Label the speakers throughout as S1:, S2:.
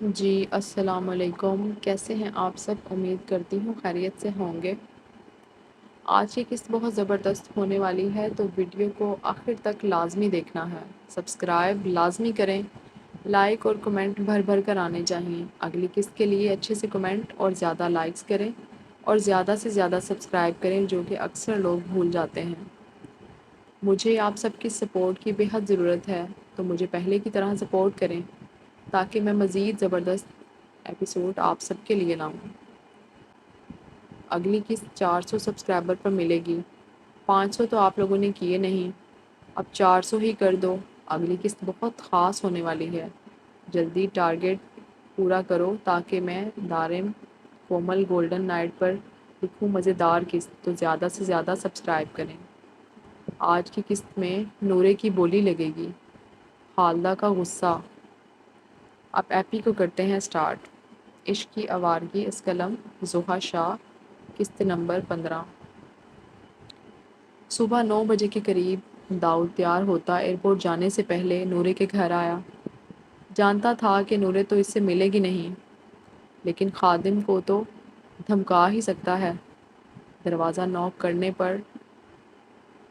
S1: جی السلام علیکم، کیسے ہیں آپ سب؟ امید کرتی ہوں خیریت سے ہوں گے۔ آج کی قسط بہت زبردست ہونے والی ہے، تو ویڈیو کو آخر تک لازمی دیکھنا ہے۔ سبسکرائب لازمی کریں، لائک اور کمنٹ بھر بھر کر آنے چاہیے۔ اگلی قسط کے لیے اچھے سے کمنٹ اور زیادہ لائکس کریں اور زیادہ سے زیادہ سبسکرائب کریں، جو کہ اکثر لوگ بھول جاتے ہیں۔ مجھے آپ سب کی سپورٹ کی بہت ضرورت ہے، تو مجھے پہلے کی طرح سپورٹ کریں تاکہ میں مزید زبردست ایپیسوڈ آپ سب کے لیے لاؤں۔ اگلی قسط 400 سبسکرائبر پر ملے گی۔ 500 تو آپ لوگوں نے کیے نہیں، اب 400 ہی کر دو۔ اگلی قسط بہت خاص ہونے والی ہے، جلدی ٹارگٹ پورا کرو تاکہ میں دارم کومل گولڈن نائٹ پر لکھوں مزیدار قسط، تو زیادہ سے زیادہ سبسکرائب کریں۔ آج کی قسط میں نورے کی بولی لگے گی، خالدہ کا غصہ۔ اب ایپی کو کرتے ہیں سٹارٹ۔ عشق کی آوارگی اس قلم زحا شاہ، قسط نمبر 15۔ صبح 9 بجے کے قریب داؤد تیار ہوتا ایئرپورٹ جانے سے پہلے نورے کے گھر آیا۔ جانتا تھا کہ نورے تو اس سے ملے گی نہیں، لیکن خادم کو تو دھمکا ہی سکتا ہے۔ دروازہ نوک کرنے پر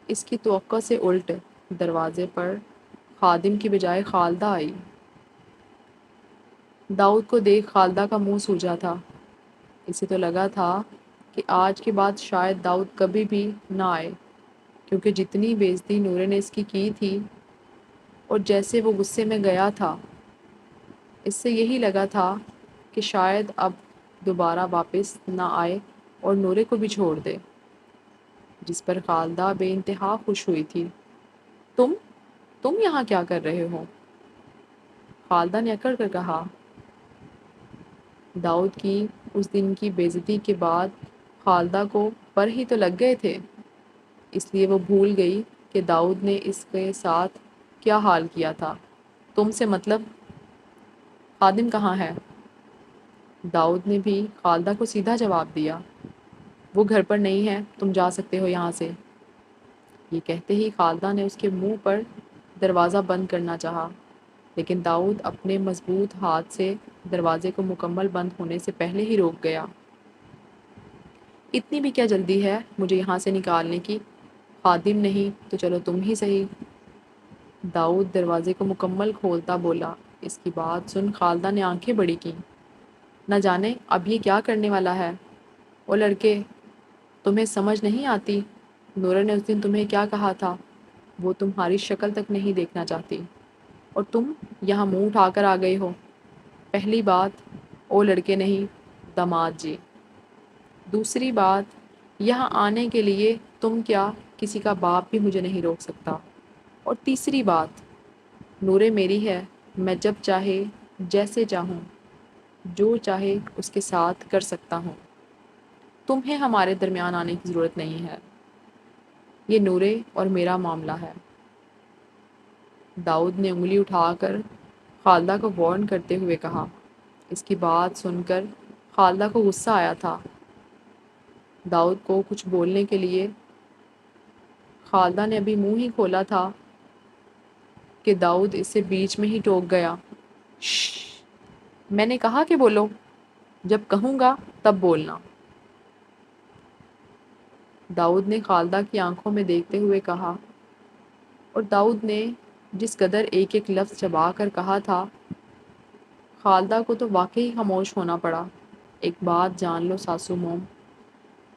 S1: اس کی توقع سے الٹ دروازے پر خادم کی بجائے خالدہ آئی۔ داؤد کو دیکھ خالدہ کا منہ سوجا تھا۔ اسے تو لگا تھا کہ آج کے بعد شاید داؤد کبھی بھی نہ آئے، کیونکہ جتنی بے عزتی نورے نے اس کی تھی اور جیسے وہ غصے میں گیا تھا، اس سے یہی لگا تھا کہ شاید اب دوبارہ واپس نہ آئے اور نورے کو بھی چھوڑ دے، جس پر خالدہ بے انتہا خوش ہوئی تھی۔ تم تم یہاں کیا کر رہے ہو؟ خالدہ نے اکڑ کر کہا۔ داؤد کی اس دن کی بے عزتی کے بعد خالدہ کو پر ہی تو لگ گئے تھے، اس لیے وہ بھول گئی کہ داؤد نے اس کے ساتھ کیا حال کیا تھا۔ تم سے مطلب؟ خادم کہاں ہے؟ داؤد نے بھی خالدہ کو سیدھا جواب دیا۔ وہ گھر پر نہیں ہے، تم جا سکتے ہو یہاں سے۔ یہ کہتے ہی خالدہ نے اس کے منہ پر دروازہ بند کرنا چاہا، لیکن داؤد اپنے مضبوط ہاتھ سے دروازے کو مکمل بند ہونے سے پہلے ہی روک گیا۔ اتنی بھی کیا جلدی ہے مجھے یہاں سے نکالنے کی؟ خادم نہیں تو چلو تم ہی صحیح۔ داؤد دروازے کو مکمل کھولتا بولا۔ اس کی بات سن خالدہ نے آنکھیں بڑی کیں۔ نہ جانے اب یہ کیا کرنے والا ہے۔ او لڑکے، تمہیں سمجھ نہیں آتی؟ نورہ نے اس دن تمہیں کیا کہا تھا؟ وہ تمہاری شکل تک نہیں دیکھنا چاہتی، اور تم یہاں منہ اٹھا کر آ گئے ہو۔ پہلی بات، او لڑکے نہیں، داماد جی۔ دوسری بات، یہاں آنے کے لیے تم کیا کسی کا باپ بھی مجھے نہیں روک سکتا۔ اور تیسری بات، نورے میری ہے، میں جب چاہے جیسے چاہوں جو چاہے اس کے ساتھ کر سکتا ہوں۔ تمہیں ہمارے درمیان آنے کی ضرورت نہیں ہے، یہ نورے اور میرا معاملہ ہے۔ داؤد نے انگلی اٹھا کر خالدہ کو وارن کرتے ہوئے کہا۔ اس کی بات سن کر خالدہ کو غصہ آیا تھا۔ داؤد کو کچھ بولنے کے لیے خالدہ نے ابھی منہ ہی کھولا تھا کہ داؤد اس سے بیچ میں ہی ٹوک گیا۔ شش! میں نے کہا کہ بولو، جب کہوں گا تب بولنا۔ داؤد نے خالدہ کی آنکھوں میں دیکھتے ہوئے کہا، اور داؤد نے جس قدر ایک ایک لفظ چبا کر کہا تھا، خالدہ کو تو واقعی خاموش ہونا پڑا۔ ایک بات جان لو ساسو موم،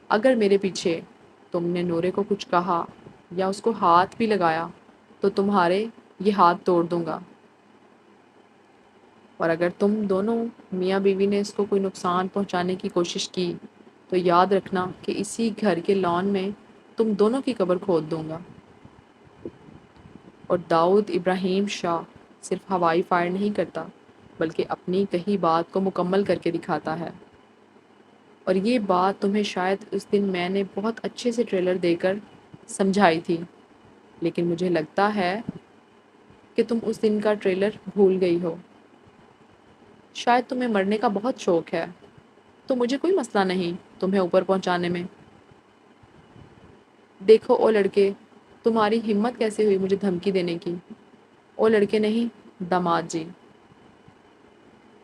S1: اگر میرے پیچھے تم نے نورے کو کچھ کہا یا اس کو ہاتھ بھی لگایا تو تمہارے یہ ہاتھ توڑ دوں گا، اور اگر تم دونوں میاں بیوی نے اس کو کوئی نقصان پہنچانے کی کوشش کی تو یاد رکھنا کہ اسی گھر کے لان میں تم دونوں کی قبر کھود دوں گا۔ اور داؤد ابراہیم شاہ صرف ہوائی فائر نہیں کرتا، بلکہ اپنی کہی بات کو مکمل کر کے دکھاتا ہے۔ اور یہ بات تمہیں شاید اس دن میں نے بہت اچھے سے ٹریلر دے کر سمجھائی تھی، لیکن مجھے لگتا ہے کہ تم اس دن کا ٹریلر بھول گئی ہو۔ شاید تمہیں مرنے کا بہت شوق ہے، تو مجھے کوئی مسئلہ نہیں تمہیں اوپر پہنچانے میں۔ دیکھو او لڑکے، تمہاری ہمت کیسے ہوئی مجھے دھمکی دینے کی؟ او لڑکے نہیں، داماد جی۔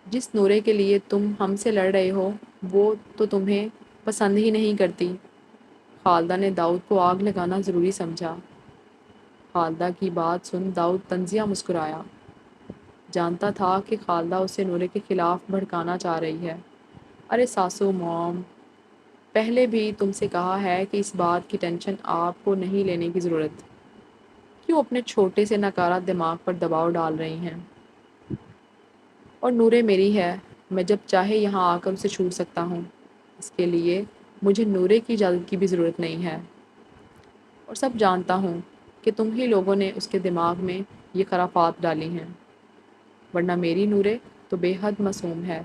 S1: جس نورے کے لیے تم ہم سے لڑ رہے ہو وہ تو تمہیں پسند ہی نہیں کرتی۔ خالدہ نے داؤد کو آگ لگانا ضروری سمجھا۔ خالدہ کی بات سن داؤد طنزیہ مسکرایا۔ جانتا تھا کہ خالدہ اسے نورے کے خلاف بھڑکانا چاہ رہی ہے۔ ارے ساسو موم، پہلے بھی تم سے کہا ہے کہ اس بات کی ٹینشن آپ کو نہیں لینے کی ضرورت۔ کیوں اپنے چھوٹے سے ناکارہ دماغ پر دباؤ ڈال رہی ہیں؟ اور نورے میری ہے، میں جب چاہے یہاں آ کر اسے چھو سکتا ہوں۔ اس کے لیے مجھے نورے کی اجازت کی بھی ضرورت نہیں ہے۔ اور سب جانتا ہوں کہ تم ہی لوگوں نے اس کے دماغ میں یہ خرافات ڈالی ہیں، ورنہ میری نورے تو بے حد معصوم ہے۔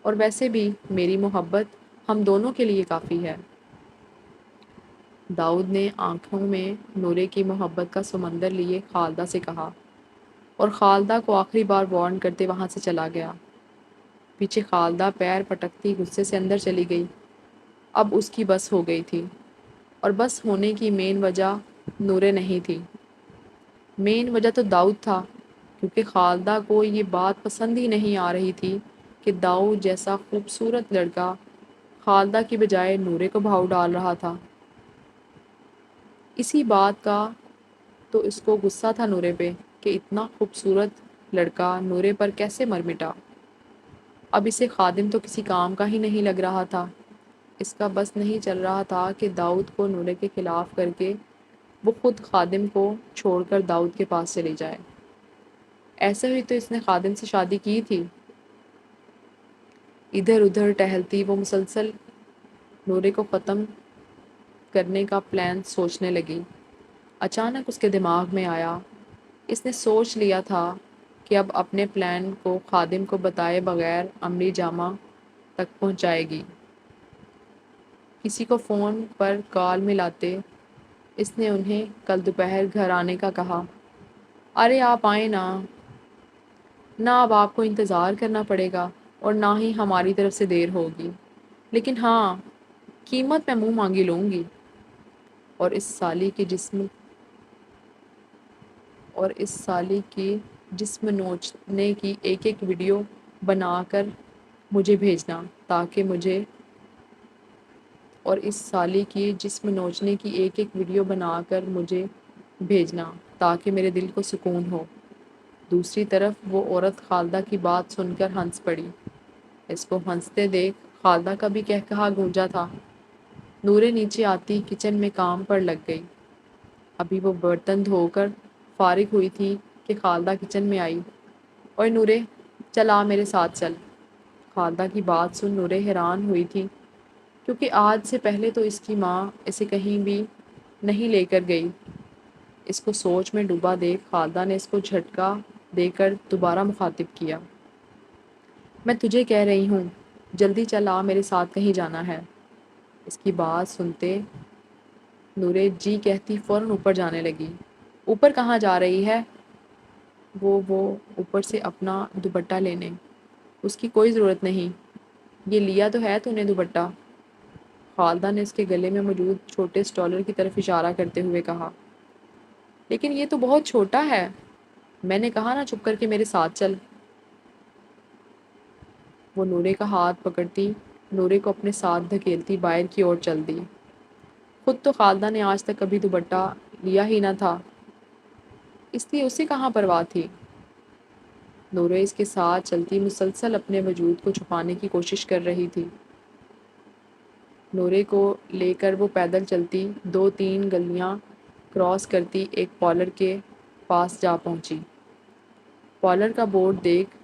S1: اور ویسے بھی میری محبت ہم دونوں کے لیے کافی ہے۔ داؤد نے آنکھوں میں نورے کی محبت کا سمندر لیے خالدہ سے کہا، اور خالدہ کو آخری بار وارن کرتے وہاں سے چلا گیا۔ پیچھے خالدہ پیر پٹکتی غصے سے اندر چلی گئی۔ اب اس کی بس ہو گئی تھی، اور بس ہونے کی مین وجہ نورے نہیں تھی، مین وجہ تو داؤد تھا، کیونکہ خالدہ کو یہ بات پسند ہی نہیں آ رہی تھی کہ داؤد جیسا خوبصورت لڑکا خالدہ کی بجائے نورے کو بھاؤ ڈال رہا تھا۔ اسی بات کا تو اس کو غصہ تھا نورے پہ کہ اتنا خوبصورت لڑکا نورے پر کیسے مر مٹا۔ اب اسے خادم تو کسی کام کا ہی نہیں لگ رہا تھا۔ اس کا بس نہیں چل رہا تھا کہ داؤد کو نورے کے خلاف کر کے وہ خود خادم کو چھوڑ کر داؤد کے پاس چلی جائے۔ ایسے ہوئی تو اس نے خادم سے شادی کی تھی۔ ادھر ادھر ٹہلتی وہ مسلسل نورے کو ختم کرنے کا پلان سوچنے لگی۔ اچانک اس کے دماغ میں آیا، اس نے سوچ لیا تھا کہ اب اپنے پلان کو خادم کو بتائے بغیر امری جامہ تک پہنچائے گی۔ کسی کو فون پر کال ملاتے اس نے انہیں کل دوپہر گھر آنے کا کہا۔ ارے آپ آئیں نا، نہ اب آپ کو انتظار کرنا پڑے گا اور نہ ہی ہماری طرف سے دیر ہوگی، لیکن ہاں قیمت میں منہ مانگی لوں گی۔ اور اس سالی کی جسم نوچنے کی ایک ایک ویڈیو بنا کر مجھے بھیجنا تاکہ مجھے اور اس سالی کی جسم نوچنے کی ایک ایک ویڈیو بنا کر مجھے بھیجنا تاکہ میرے دل کو سکون ہو۔ دوسری طرف وہ عورت خالدہ کی بات سن کر ہنس پڑی۔ اس کو ہنستے دیکھ خالدہ کا بھی قہقہا گونجا تھا۔ نورے نیچے آتی کچن میں کام پر لگ گئی۔ ابھی وہ برتن دھو کر فارغ ہوئی تھی کہ خالدہ کچن میں آئی۔ اوئے نورے، چل آ میرے ساتھ چل۔ خالدہ کی بات سن نورے حیران ہوئی تھی، کیونکہ آج سے پہلے تو اس کی ماں اسے کہیں بھی نہیں لے کر گئی۔ اس کو سوچ میں ڈوبا دیکھ خالدہ نے اس کو جھٹکا دے کر دوبارہ مخاطب کیا۔ میں تجھے کہہ رہی ہوں، جلدی چل آ، میرے ساتھ کہیں جانا ہے۔ اس کی بات سنتے نورے جی کہتی فوراً اوپر جانے لگی۔ اوپر کہاں جا رہی ہے؟ وہ اوپر سے اپنا دوپٹہ لینے۔ اس کی کوئی ضرورت نہیں، یہ لیا تو ہے تو نے دوپٹہ۔ خالدہ نے اس کے گلے میں موجود چھوٹے سٹالر کی طرف اشارہ کرتے ہوئے کہا۔ لیکن یہ تو بہت چھوٹا ہے۔ میں نے کہا نا چپ کر کے میرے ساتھ چل۔ وہ نورے کا ہاتھ پکڑتی نورے کو اپنے ساتھ دھکیلتی باہر کی اور چل دی۔ خود تو خالدہ نے آج تک کبھی دوپٹہ لیا ہی نہ تھا، اس لیے اسے کہاں پرواہ تھی۔ نورے اس کے ساتھ چلتی مسلسل اپنے وجود کو چھپانے کی کوشش کر رہی تھی۔ نورے کو لے کر وہ پیدل چلتی 2-3 گلیاں کراس کرتی ایک پارلر کے پاس جا پہنچی۔ پارلر کا بورڈ دیکھ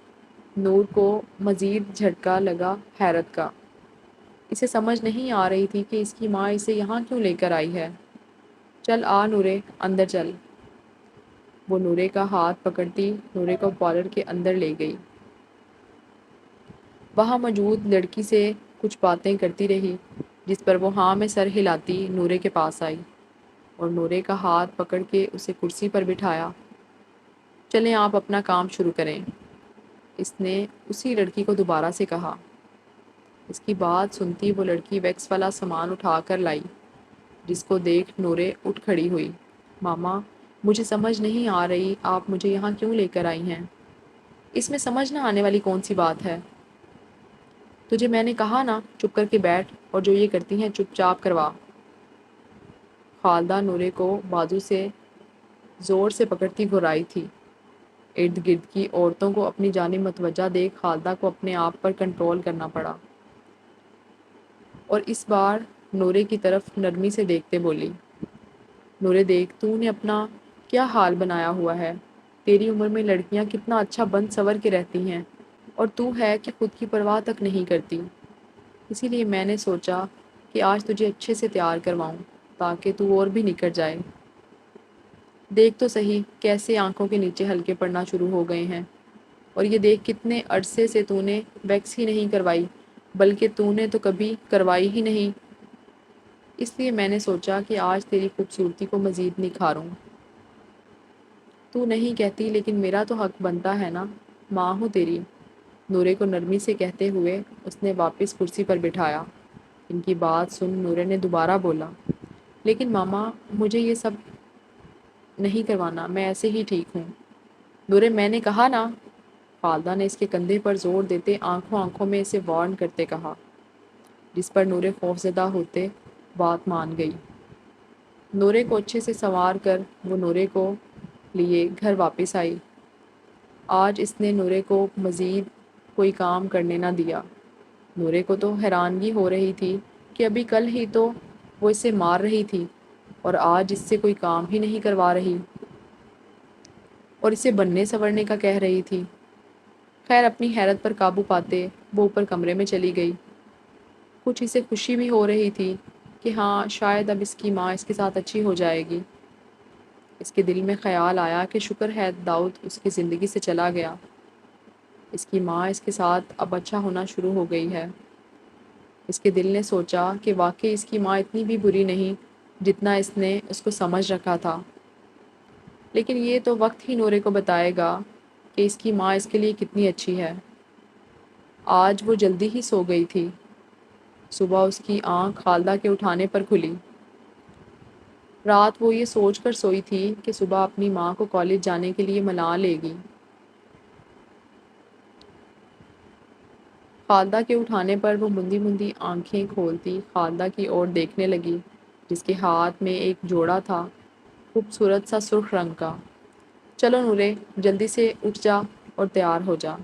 S1: نور کو مزید جھٹکا لگا حیرت کا۔ اسے سمجھ نہیں آ رہی تھی کہ اس کی ماں اسے یہاں کیوں لے کر آئی ہے۔ چل آ نورے، اندر چل۔ وہ نورے کا ہاتھ پکڑتی نورے کو پارلر کے اندر لے گئی۔ وہاں موجود لڑکی سے کچھ باتیں کرتی رہی، جس پر وہ ہاں میں سر ہلاتی نورے کے پاس آئی اور نورے کا ہاتھ پکڑ کے اسے کرسی پر بٹھایا۔ چلیں آپ اپنا کام شروع کریں، اس نے اسی لڑکی کو دوبارہ سے کہا۔ اس کی بات سنتی وہ لڑکی ویکس والا سامان اٹھا کر لائی، جس کو دیکھ نورے اٹھ کھڑی ہوئی۔ ماما، مجھے سمجھ نہیں آ رہی آپ مجھے یہاں کیوں لے کر آئی ہیں؟ اس میں سمجھ نہ آنے والی کون سی بات ہے؟ تجھے میں نے کہا نا چپ کر کے بیٹھ، اور جو یہ کرتی ہیں چپ چاپ کروا۔ خالدہ نورے کو بازو سے زور سے پکڑتی گھرائی تھی۔ ارد گرد کی عورتوں کو اپنی جانب متوجہ دیکھ خالدہ کو اپنے آپ پر کنٹرول کرنا پڑا، اور اس بار نورے کی طرف نرمی سے دیکھتے بولی، نورے دیکھ تو نے اپنا کیا حال بنایا ہوا ہے۔ تیری عمر میں لڑکیاں کتنا اچھا بن سور کے رہتی ہیں، اور تو ہے کہ خود کی پرواہ تک نہیں کرتی۔ اسی لیے میں نے سوچا کہ آج تجھے اچھے سے تیار کرواؤں تاکہ تو اور بھی نکھر جائے۔ دیکھ تو صحیح کیسے آنکھوں کے نیچے ہلکے پڑنا شروع ہو گئے ہیں، اور یہ دیکھ کتنے عرصے سے تو نے ویکس ہی نہیں کروائی، بلکہ تو نے تو کبھی کروائی ہی نہیں۔ اس لیے میں نے سوچا کہ آج تیری خوبصورتی کو مزید نکھاروں۔ تو نہیں کہتی لیکن میرا تو حق بنتا ہے نا، ماں ہوں تیری۔ نورے کو نرمی سے کہتے ہوئے اس نے واپس کرسی پر بٹھایا۔ ان کی بات سن نورے نے دوبارہ بولا، لیکن ماما مجھے یہ سب نہیں کروانا، میں ایسے ہی ٹھیک ہوں۔ نورے میں نے کہا نا، خالدہ نے اس کے کندھے پر زور دیتے آنکھوں میں اسے وارن کرتے کہا، جس پر نورے خوفزدہ ہوتے بات مان گئی۔ نورے کو اچھے سے سنوار کر وہ نورے کو لیے گھر واپس آئی۔ آج اس نے نورے کو مزید کوئی کام کرنے نہ دیا۔ نورے کو تو حیرانگی ہو رہی تھی کہ ابھی کل ہی تو وہ اسے مار رہی تھی، اور آج اس سے کوئی کام ہی نہیں کروا رہی، اور اسے بننے سنورنے کا کہہ رہی تھی۔ خیر اپنی حیرت پر قابو پاتے وہ اوپر کمرے میں چلی گئی۔ کچھ اسے خوشی بھی ہو رہی تھی کہ ہاں شاید اب اس کی ماں اس کے ساتھ اچھی ہو جائے گی۔ اس کے دل میں خیال آیا کہ شکر ہے داؤد اس کی زندگی سے چلا گیا، اس کی ماں اس کے ساتھ اب اچھا ہونا شروع ہو گئی ہے۔ اس کے دل نے سوچا کہ واقعی اس کی ماں اتنی بھی بری نہیں جتنا اس نے اس کو سمجھ رکھا تھا، لیکن یہ تو وقت ہی نورے کو بتائے گا کہ اس کی ماں اس کے لیے کتنی اچھی ہے۔ آج وہ جلدی ہی سو گئی تھی۔ صبح اس کی آنکھ خالدہ کے اٹھانے پر کھلی۔ رات وہ یہ سوچ کر سوئی تھی کہ صبح اپنی ماں کو کالج جانے کے لیے منا لے گی۔ خالدہ کے اٹھانے پر وہ مندی مندی آنکھیں کھولتی خالدہ کی اور دیکھنے لگی، جس کے ہاتھ میں ایک جوڑا تھا، خوبصورت سا سرخ رنگ کا۔ چلو نورے جلدی سے اٹھ جا اور تیار ہو جا۔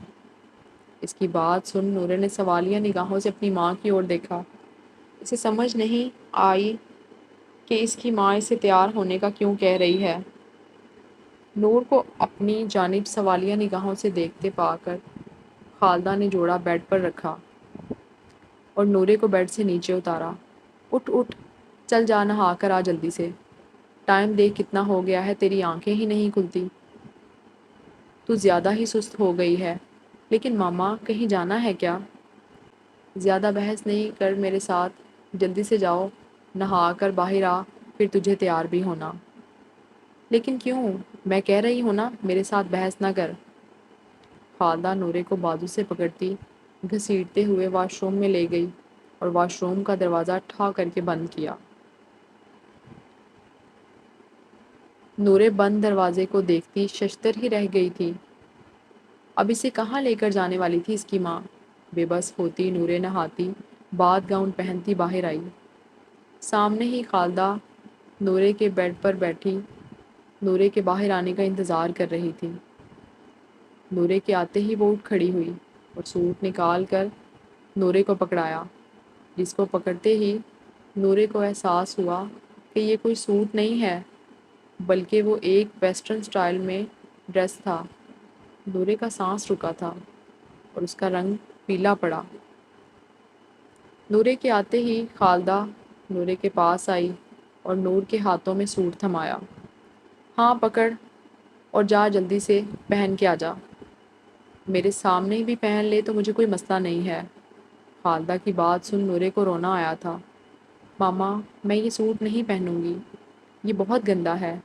S1: اس کی بات سن نورے نے سوالیہ نگاہوں سے اپنی ماں کی اور دیکھا۔ اسے سمجھ نہیں آئی کہ اس کی ماں اسے تیار ہونے کا کیوں کہہ رہی ہے۔ نور کو اپنی جانب سوالیہ نگاہوں سے دیکھتے پا کر خالدہ نے جوڑا بیڈ پر رکھا اور نورے کو بیڈ سے نیچے اتارا۔ اٹھ اٹھ، چل جا نہا کر آ جلدی سے، ٹائم دیکھ کتنا ہو گیا ہے، تیری آنکھیں ہی نہیں کھلتی۔ تو زیادہ ہی سست ہو گئی ہے۔ لیکن ماما کہیں جانا ہے کیا؟ زیادہ بحث نہیں کر میرے ساتھ، جلدی سے جاؤ، نہا کر باہر آ، پھر تجھے تیار بھی ہونا۔ لیکن کیوں؟ میں کہہ رہی ہوں نا میرے ساتھ بحث نہ کر۔ خالدہ نورے کو بازو سے پکڑتی گھسیٹتے ہوئے واش روم میں لے گئی اور واش روم کا دروازہ ٹھا کر کے بند کیا۔ نورے بند دروازے کو دیکھتی ششدر ہی رہ گئی تھی۔ اب اسے کہاں لے کر جانے والی تھی اس کی ماں؟ بے بس ہوتی نورے نہاتی باد گاؤن پہنتی باہر آئی۔ سامنے ہی خالدہ نورے کے بیڈ پر بیٹھی نورے کے باہر آنے کا انتظار کر رہی تھی۔ نورے کے آتے ہی وہ اٹھ کھڑی ہوئی اور سوٹ نکال کر نورے کو پکڑایا، جس کو پکڑتے ہی نورے کو احساس ہوا کہ یہ کوئی سوٹ نہیں ہے بلکہ وہ ایک ویسٹرن سٹائل میں ڈریس تھا۔ نورے کا سانس رکا تھا اور اس کا رنگ پیلا پڑا۔ نورے کے آتے ہی خالدہ نورے کے پاس آئی اور نور کے ہاتھوں میں سوٹ تھمایا۔ ہاں پکڑ اور جا جلدی سے پہن کے آ جا۔ میرے سامنے بھی پہن لے تو مجھے کوئی مسئلہ نہیں ہے۔ خالدہ کی بات سن نورے کو رونا آیا تھا۔ ماما میں یہ سوٹ نہیں پہنوں گی، یہ بہت گندا ہے۔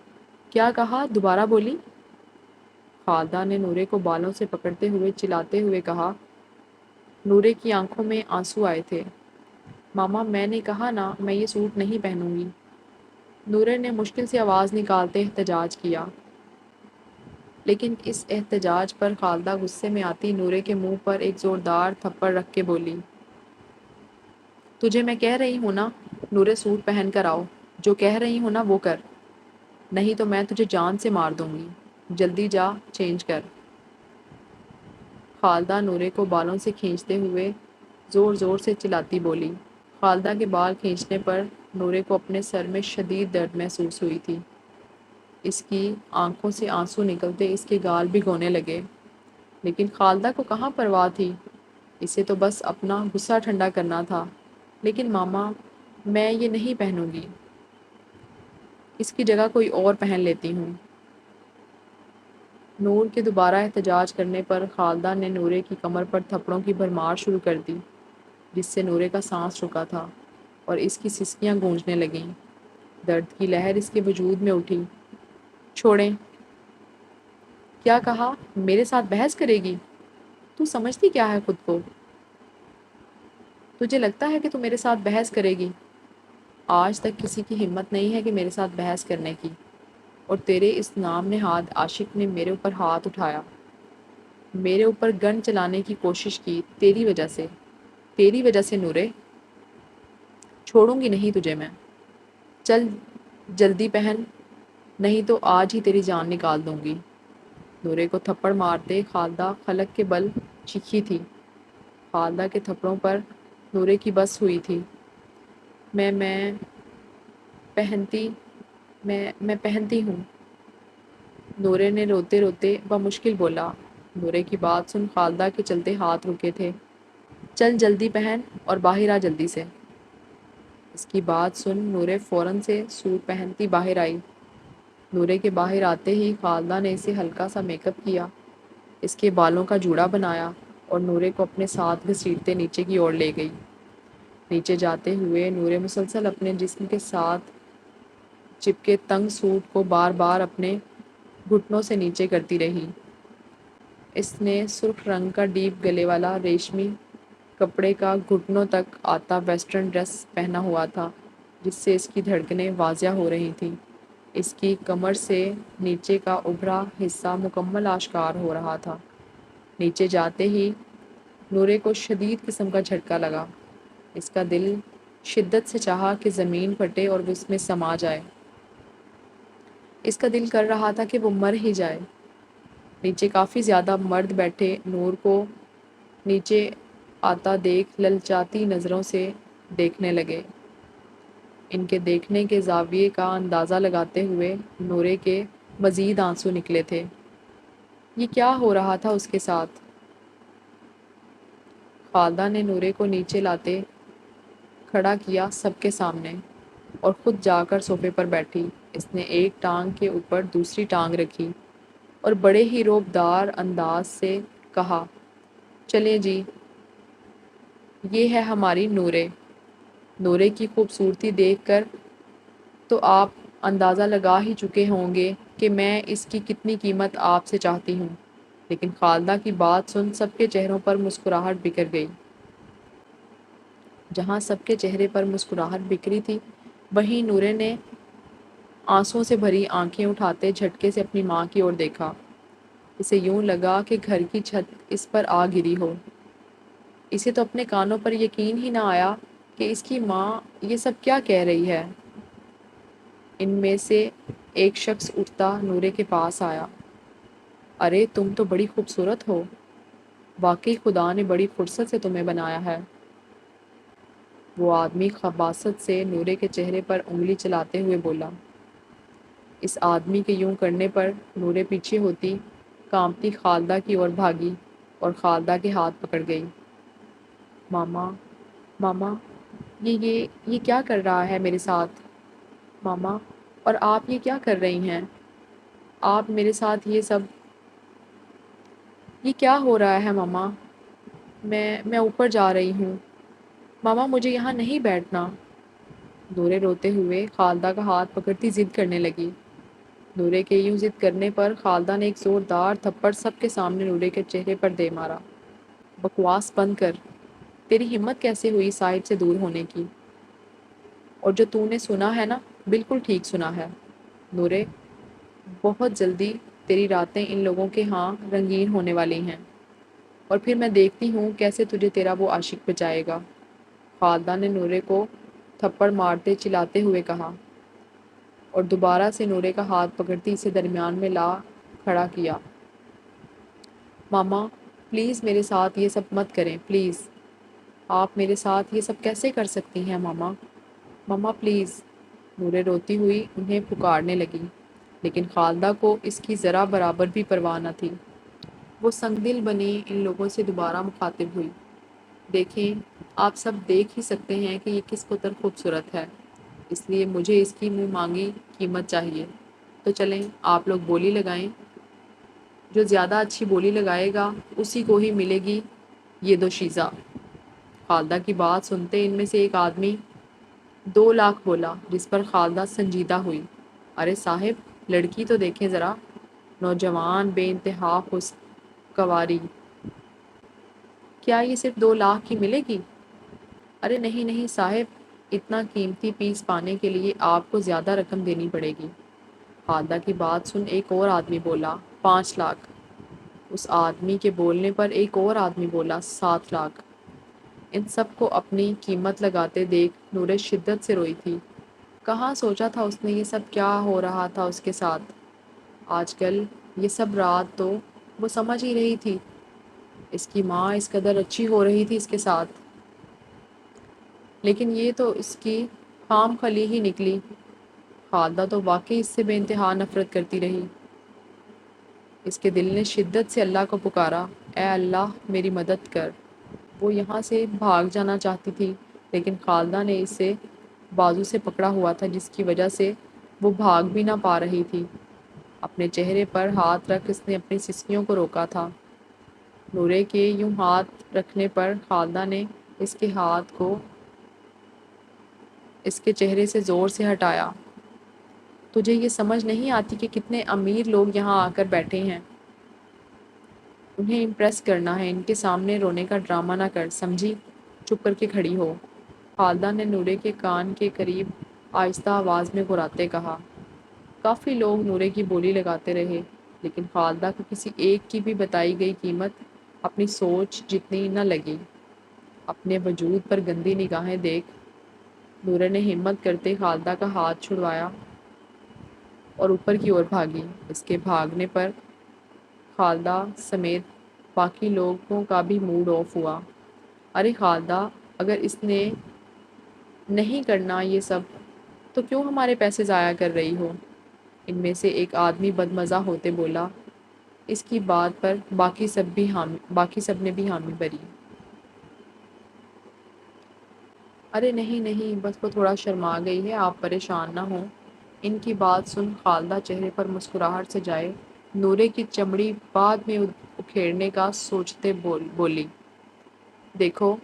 S1: کیا کہا؟ دوبارہ بولی۔ خالدہ نے نورے کو بالوں سے پکڑتے ہوئے چلاتے ہوئے کہا۔ نورے کی آنکھوں میں آنسو آئے تھے۔ ماما میں نے کہا نا میں یہ سوٹ نہیں پہنوں گی۔ نورے نے مشکل سے آواز نکالتے احتجاج کیا۔ لیکن اس احتجاج پر خالدہ غصے میں آتی نورے کے منہ پر ایک زوردار تھپڑ رکھ کے بولی، تجھے میں کہہ رہی ہوں نا نورے سوٹ پہن کر آؤ، جو کہہ رہی ہوں نا وہ کر، نہیں تو میں تجھے جان سے مار دوں گی، جلدی جا چینج کر۔ خالدہ نورے کو بالوں سے کھینچتے ہوئے زور زور سے چلاتی بولی۔ خالدہ کے بال کھینچنے پر نورے کو اپنے سر میں شدید درد محسوس ہوئی تھی۔ اس کی آنکھوں سے آنسو نکلتے اس کے گال بھگونے لگے، لیکن خالدہ کو کہاں پرواہ تھی، اسے تو بس اپنا غصہ ٹھنڈا کرنا تھا۔ لیکن ماما، میں یہ نہیں پہنوں گی، اس کی جگہ کوئی اور پہن لیتی ہوں۔ نور کے دوبارہ احتجاج کرنے پر خالدہ نے نورے کی کمر پر تھپڑوں کی بھرمار شروع کر دی، جس سے نورے کا سانس رکا تھا اور اس کی سسکیاں گونجنے لگیں۔ درد کی لہر اس کے وجود میں اٹھی۔ چھوڑیں۔ کیا کہا؟ میرے ساتھ بحث کرے گی؟ تو سمجھتی کیا ہے خود کو؟ تجھے لگتا ہے کہ تو میرے ساتھ بحث کرے گی؟ آج تک کسی کی ہمت نہیں ہے کہ میرے ساتھ بحث کرنے کی، اور تیرے اس نام نہاد عاشق نے میرے اوپر ہاتھ اٹھایا، میرے اوپر گن چلانے کی کوشش کی، تیری وجہ سے نورے، چھوڑوں گی نہیں تجھے میں۔ چل جلدی پہن، نہیں تو آج ہی تیری جان نکال دوں گی۔ نورے کو تھپڑ مارتے خالدہ خلق کے بل چیخی تھی۔ خالدہ کے تھپڑوں پر نورے کی بس ہوئی تھی۔ میں پہنتی میں پہنتی ہوں، نورے نے روتے روتے بمشکل بولا۔ نورے کی بات سن خالدہ کے چلتے ہاتھ رکے تھے۔ چل جلدی پہن اور باہر آ جلدی سے۔ اس کی بات سن نورے فوراً سے سوٹ پہنتی باہر آئی۔ نورے کے باہر آتے ہی خالدہ نے اسے ہلکا سا میک اپ کیا، اس کے بالوں کا جوڑا بنایا اور نورے کو اپنے ساتھ گھسیٹتے نیچے کی اور لے گئی۔ نیچے جاتے ہوئے نورے مسلسل اپنے جسم کے ساتھ چپکے تنگ سوٹ کو بار بار اپنے گھٹنوں سے نیچے کرتی رہی۔ اس نے سرخ رنگ کا ڈیپ گلے والا ریشمی کپڑے کا گھٹنوں تک آتا ویسٹرن ڈریس پہنا ہوا تھا، جس سے اس کی دھڑکنیں واضح ہو رہی تھیں۔ اس کی کمر سے نیچے کا ابھرا حصہ مکمل آشکار ہو رہا تھا۔ نیچے جاتے ہی نورے کو شدید قسم کا جھٹکا لگا۔ اس کا دل شدت سے چاہا کہ زمین پھٹے اور وہ اس میں سما جائے۔ اس کا دل کر رہا تھا کہ وہ مر ہی جائے۔ نیچے کافی زیادہ مرد بیٹھے نور کو نیچے آتا دیکھ للچاتی نظروں سے دیکھنے لگے۔ ان کے دیکھنے کے زاویے کا اندازہ لگاتے ہوئے نورے کے مزید آنسو نکلے تھے۔ یہ کیا ہو رہا تھا اس کے ساتھ؟ خالدہ نے نورے کو نیچے لاتے کھڑا کیا سب کے سامنے، اور خود جا کر صوفے پر بیٹھی۔ اس نے ایک ٹانگ کے اوپر دوسری ٹانگ رکھی اور بڑے ہی رعبدار انداز سے کہا، چلیں جی، یہ ہے ہماری نورے۔ نورے کی خوبصورتی دیکھ کر تو آپ اندازہ لگا ہی چکے ہوں گے کہ میں اس کی کتنی قیمت آپ سے چاہتی ہوں۔ لیکن خالدہ کی بات سن سب کے چہروں پر مسکراہٹ بکھر گئی۔ جہاں سب کے چہرے پر مسکراہٹ بکھری تھی، وہیں نورے نے آنسوؤں سے بھری آنکھیں اٹھاتے جھٹکے سے اپنی ماں کی اور دیکھا۔ اسے یوں لگا کہ گھر کی چھت اس پر آ گری ہو۔ اسے تو اپنے کانوں پر یقین ہی نہ آیا کہ اس کی ماں یہ سب کیا کہہ رہی ہے۔ ان میں سے ایک شخص اٹھتا نورے کے پاس آیا۔ ارے تم تو بڑی خوبصورت ہو، واقعی خدا نے بڑی فرصت سے تمہیں بنایا ہے۔ وہ آدمی خباثت سے نورے کے چہرے پر انگلی چلاتے ہوئے بولا۔ اس آدمی کے یوں کرنے پر نورے پیچھے ہوتی کانپتی خالدہ کی اور بھاگی اور خالدہ کے ہاتھ پکڑ گئی۔ ماما، ماما، یہ کیا کر رہا ہے میرے ساتھ؟ ماما، اور آپ یہ کیا کر رہی ہیں؟ آپ میرے ساتھ یہ کیا ہو رہا ہے ماما؟ میں اوپر جا رہی ہوں۔ ماما مجھے یہاں نہیں بیٹھنا۔ نورے روتے ہوئے خالدہ کا ہاتھ پکڑتی ضد کرنے لگی۔ نورے کے یوں ضد کرنے پر خالدہ نے ایک زوردار تھپڑ سب کے سامنے نورے کے چہرے پر دے مارا۔ بکواس بند کر، تیری ہمت کیسے ہوئی صاحب سے دور ہونے کی؟ اور جو نے سنا ہے نا، بالکل ٹھیک سنا ہے۔ نورے، بہت جلدی تیری راتیں ان لوگوں کے ہاں رنگین ہونے والی ہیں، اور پھر میں دیکھتی ہوں کیسے تجھے تیرا وہ عاشق بچائے گا۔ خالدہ نے نورے کو تھپڑ مارتے چلاتے ہوئے کہا، اور دوبارہ سے نورے کا ہاتھ پکڑتی اسے درمیان میں لا کھڑا کیا۔ ماما پلیز میرے ساتھ یہ سب مت کریں، پلیز۔ آپ میرے ساتھ یہ سب کیسے کر سکتی ہیں ماما؟ ماما پلیز۔ نورے روتی ہوئی انہیں پکارنے لگی، لیکن خالدہ کو اس کی ذرا برابر بھی پرواہ نہ تھی۔ وہ سنگ دل بنی ان لوگوں سے دوبارہ مخاطب ہوئی، دیکھیں آپ سب دیکھ ہی سکتے ہیں کہ یہ کس قدر خوبصورت ہے، اس لیے مجھے اس کی منہ مانگی قیمت چاہیے، تو چلیں آپ لوگ بولی لگائیں، جو زیادہ اچھی بولی لگائے گا اسی کو ہی ملے گی یہ دوشیزہ۔ خالدہ کی بات سنتے ان میں سے ایک آدمی 2 لاکھ بولا، جس پر خالدہ سنجیدہ ہوئی۔ ارے صاحب لڑکی تو دیکھیں ذرا، نوجوان بے انتہا حسن کنواری، کیا یہ صرف 2 لاکھ کی ملے گی؟ ارے نہیں نہیں صاحب، اتنا قیمتی پیس پانے کے لیے آپ کو زیادہ رقم دینی پڑے گی۔ خالدہ کی بات سن ایک اور آدمی بولا 5 لاکھ۔ اس آدمی کے بولنے پر ایک اور آدمی بولا 7 لاکھ۔ ان سب کو اپنی قیمت لگاتے دیکھ نورے شدت سے روئی تھی۔ کہاں سوچا تھا اس نے یہ سب کیا ہو رہا تھا اس کے ساتھ؟ آج کل یہ سب رات تو وہ سمجھ ہی رہی تھی، اس کی ماں اس قدر اچھی ہو رہی تھی اس کے ساتھ، لیکن یہ تو اس کی خام خلی ہی نکلی۔ خالدہ تو واقعی اس سے بے انتہا نفرت کرتی رہی۔ اس کے دل نے شدت سے اللہ کو پکارا، اے اللہ میری مدد کر۔ وہ یہاں سے بھاگ جانا چاہتی تھی، لیکن خالدہ نے اسے بازو سے پکڑا ہوا تھا، جس کی وجہ سے وہ بھاگ بھی نہ پا رہی تھی۔ اپنے چہرے پر ہاتھ رکھ اس نے اپنی سسکیوں کو روکا تھا۔ نورے کے یوں ہاتھ رکھنے پر خالدہ نے اس کے ہاتھ کو اس کے چہرے سے زور سے ہٹایا۔ تجھے یہ سمجھ نہیں آتی کہ کتنے امیر لوگ یہاں آ کر بیٹھے ہیں؟ انہیں امپریس کرنا ہے، ان کے سامنے رونے کا ڈرامہ نہ کر، سمجھی؟ چپ کر کے کھڑی ہو۔ خالدہ نے نورے کے کان کے قریب آہستہ آواز میں گھراتے کہا۔ کافی لوگ نورے کی بولی لگاتے رہے، لیکن خالدہ کو کسی ایک کی بھی بتائی گئی قیمت اپنی سوچ جتنی نہ لگی۔ اپنے وجود پر گندی نگاہیں دیکھ نورے نے ہمت کرتے خالدہ کا ہاتھ چھڑوایا اور اوپر کی اور بھاگی۔ اس کے بھاگنے پر خالدہ سمیت باقی لوگوں کا بھی موڈ آف ہوا۔ ارے خالدہ، اگر اس نے نہیں کرنا یہ سب تو کیوں ہمارے پیسے ضائع کر رہی ہو؟ ان میں سے ایک آدمی بدمزہ ہوتے بولا۔ اس کی بات پر باقی سب نے بھی حامی بھری۔ ارے نہیں نہیں، بس وہ تھوڑا شرما گئی ہے، آپ پریشان نہ ہوں۔ ان کی بات سن خالدہ چہرے پر مسکراہٹ سے جائے نورے کی چمڑی بعد میں اکھیڑنے کا سوچتے بولی، دیکھو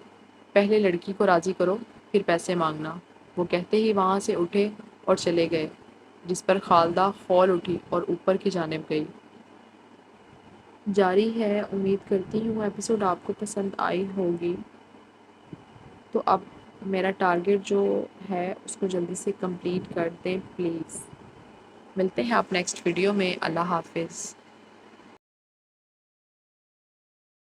S1: پہلے لڑکی کو راضی کرو پھر پیسے مانگنا۔ وہ کہتے ہی وہاں سے اٹھے اور چلے گئے، جس پر خالدہ کھول اٹھی اور اوپر کی جانب گئی۔ جاری ہے، امید کرتی ہوں ایپیسوڈ آپ کو پسند آئی ہوگی۔ تو اب میرا ٹارگٹ جو ہے اس کو جلدی سے کمپلیٹ کر دیں پلیز۔ ملتے ہیں آپ نیکسٹ ویڈیو میں۔ اللہ حافظ۔